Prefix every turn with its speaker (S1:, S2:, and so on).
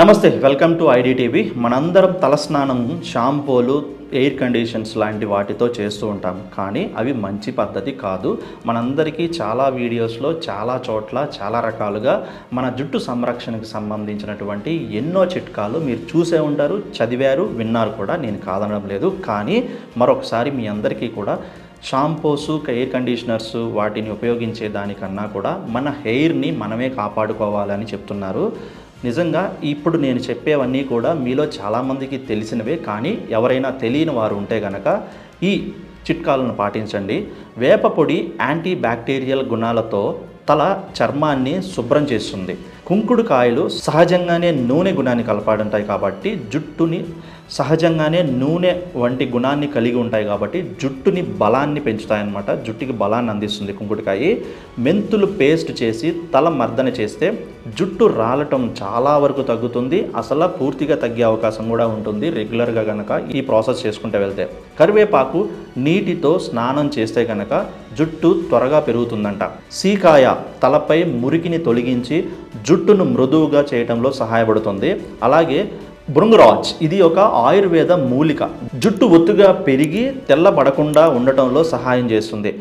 S1: నమస్తే, welcome to IDTV. మనందరం తలస్నానం షాంపూలు, ఎయిర్ కండిషన్స్ లాంటి వాటితో చేస్తూ ఉంటాం, కానీ అవి మంచి పద్ధతి కాదు. మనందరికీ చాలా వీడియోస్లో చాలా చోట్ల చాలా రకాలుగా మన జుట్టు సంరక్షణకు సంబంధించినటువంటి ఎన్నో చిట్కాలు మీరు చూసే ఉంటారు, చదివారు, విన్నారు కూడా. నేను కాదనడం లేదు, కానీ మరొకసారి మీ అందరికీ కూడా షాంపూస్, ఎయిర్ కండిషనర్స్ వాటిని ఉపయోగించే దానికన్నా కూడా మన హెయిర్ని మనమే కాపాడుకోవాలని చెప్తున్నారు. నిజంగా ఇప్పుడు నేను చెప్పేవన్నీ కూడా మీలో చాలామందికి తెలిసినవే, కానీ ఎవరైనా తెలియని వారు ఉంటే గనక ఈ చిట్కాలను పాటించండి. వేప పొడి యాంటీ బ్యాక్టీరియల్ గుణాలతో తల చర్మాన్ని శుభ్రం చేస్తుంది. కుంకుడుకాయలు సహజంగానే నూనె గుణాన్ని కలపాడుంటాయి కాబట్టి జుట్టుని సహజంగానే నూనె వంటి గుణాన్ని కలిగి ఉంటాయి కాబట్టి జుట్టుని బలాన్ని పెంచుతాయన్నమాట. జుట్టుకి బలాన్ని అందిస్తుంది కుంకుడుకాయ. మెంతులు పేస్ట్ చేసి తల మర్దన చేస్తే జుట్టు రాలటం చాలా వరకు తగ్గుతుంది. అసలు పూర్తిగా తగ్గే అవకాశం కూడా ఉంటుంది రెగ్యులర్గా కనుక ఈ ప్రాసెస్ చేసుకుంటూ వెళ్తే. కరివేపాకు నీటితో స్నానం చేస్తే కనుక జుట్టు త్వరగా పెరుగుతుందంట. సీకాయ తలపై మురికిని తొలగించి జుట్టును మృదువుగా చేయడంలో సహాయపడుతుంది. అలాగే భృంగరాజ్ ఇది ఒక ఆయుర్వేద మూలిక, జుట్టు ఒత్తుగా పెరిగి తెల్లబడకుండా ఉండటంలో సహాయం చేస్తుంది.